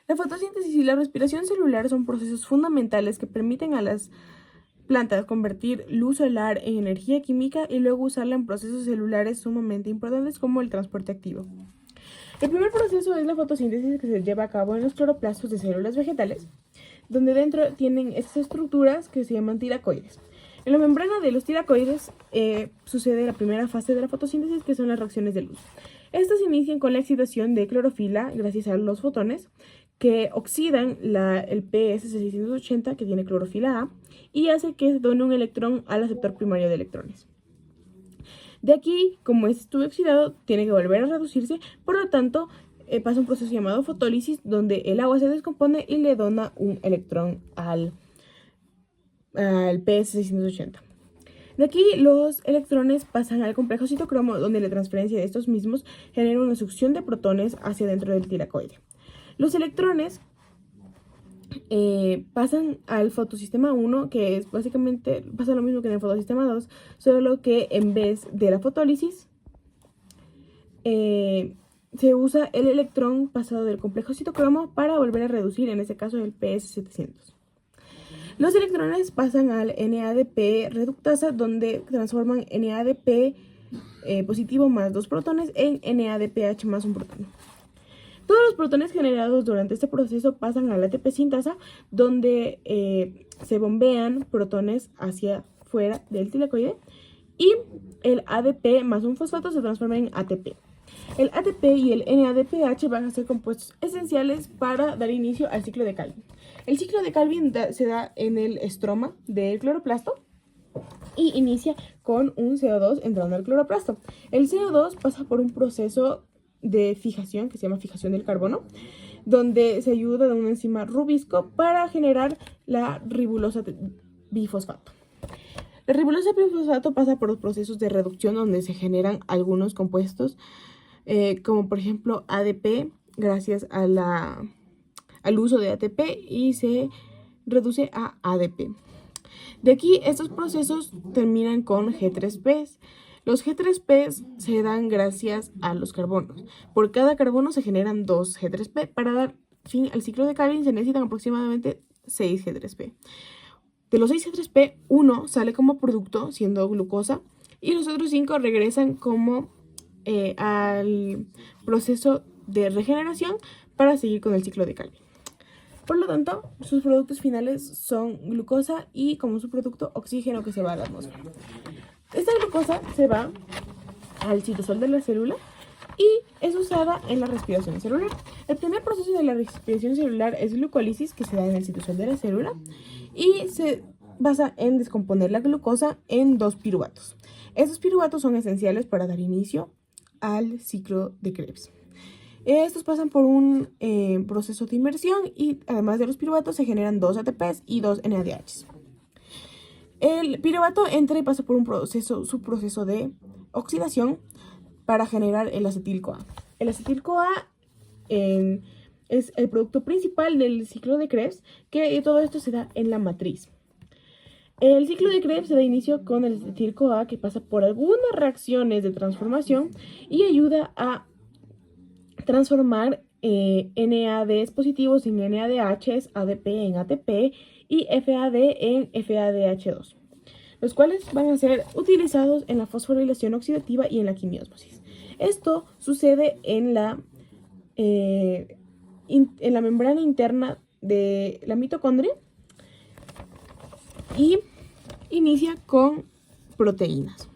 La fotosíntesis y la respiración celular son procesos fundamentales que permiten a las plantas convertir luz solar en energía química y luego usarla en procesos celulares sumamente importantes como el transporte activo. El primer proceso es la fotosíntesis, que se lleva a cabo en los cloroplastos de células vegetales, donde dentro tienen estas estructuras que se llaman tilacoides. En la membrana de los tilacoides sucede la primera fase de la fotosíntesis, que son las reacciones de luz. Estas inician con la excitación de clorofila gracias a los fotones que oxidan el PS680, que tiene clorofila A, y hace que se done un electrón al aceptor primario de electrones. De aquí, como estuvo oxidado, tiene que volver a reducirse, por lo tanto, pasa un proceso llamado fotólisis, donde el agua se descompone y le dona un electrón al PS680. De aquí, los electrones pasan al complejo citocromo, donde la transferencia de estos mismos genera una succión de protones hacia dentro del tilacoide. Los electrones pasan al fotosistema 1, que es básicamente, pasa lo mismo que en el fotosistema 2, solo que en vez de la fotólisis, se usa el electrón pasado del complejo citocromo para volver a reducir, en este caso, el PS700. Los electrones pasan al NADP reductasa, donde transforman NADP positivo más 2 protones en NADPH más 1 protón. Todos los protones generados durante este proceso pasan a la ATP sintasa, donde se bombean protones hacia fuera del tilacoide y el ADP más un fosfato se transforma en ATP. El ATP y el NADPH van a ser compuestos esenciales para dar inicio al ciclo de Calvin. El ciclo de Calvin se da en el estroma del cloroplasto y inicia con un CO2 entrando al cloroplasto. El CO2 pasa por un proceso de fijación que se llama fijación del carbono, donde se ayuda de una enzima rubisco para generar la ribulosa bifosfato. La ribulosa bifosfato pasa por los procesos de reducción, donde se generan algunos compuestos, como por ejemplo ADP, gracias a al uso de ATP, y se reduce a ADP. De aquí, estos procesos terminan con G3P. Los G3P se dan gracias a los carbonos. Por cada carbono se generan 2 G3P. Para dar fin al ciclo de Calvin se necesitan aproximadamente 6 G3P. De los 6 G3P, 1 sale como producto, siendo glucosa, y los otros 5 regresan como al proceso de regeneración para seguir con el ciclo de Calvin. Por lo tanto, sus productos finales son glucosa y, como subproducto, oxígeno, que se va a la atmósfera. Esta glucosa se va al citosol de la célula y es usada en la respiración celular. El primer proceso de la respiración celular es glucólisis, que se da en el citosol de la célula y se basa en descomponer la glucosa en 2 piruvatos. Estos piruvatos son esenciales para dar inicio al ciclo de Krebs. Estos pasan por un proceso de inmersión y, además de los piruvatos, se generan 2 ATPs y 2 NADHs. El piruvato entra y pasa por un subproceso de oxidación para generar el acetil-CoA. El acetil-CoA es el producto principal del ciclo de Krebs, que todo esto se da en la matriz. El ciclo de Krebs se da inicio con el acetil-CoA, que pasa por algunas reacciones de transformación y ayuda a transformar NADs positivos en NADHs, ADP en ATP y FAD en FADH2, los cuales van a ser utilizados en la fosforilación oxidativa y en la quimiósmosis. Esto sucede en la membrana interna de la mitocondria y inicia con proteínas.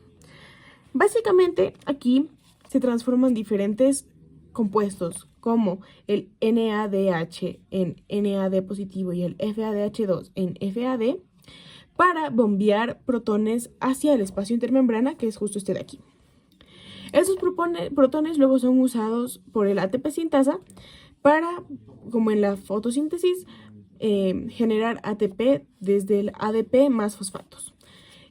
Básicamente, aquí se transforman diferentes compuestos como el NADH en NAD positivo y el FADH2 en FAD para bombear protones hacia el espacio intermembrana, que es justo este de aquí. Estos protones luego son usados por el ATP sintasa para, como en la fotosíntesis, generar ATP desde el ADP más fosfatos.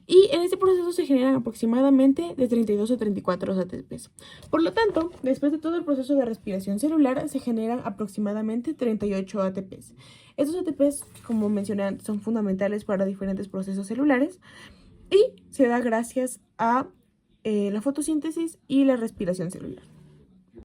Y en este proceso se generan aproximadamente de 32 a 34 ATPs. Por lo tanto, después de todo el proceso de respiración celular, se generan aproximadamente 38 ATPs. Estos ATPs, como mencioné antes, son fundamentales para diferentes procesos celulares y se da gracias a la fotosíntesis y la respiración celular.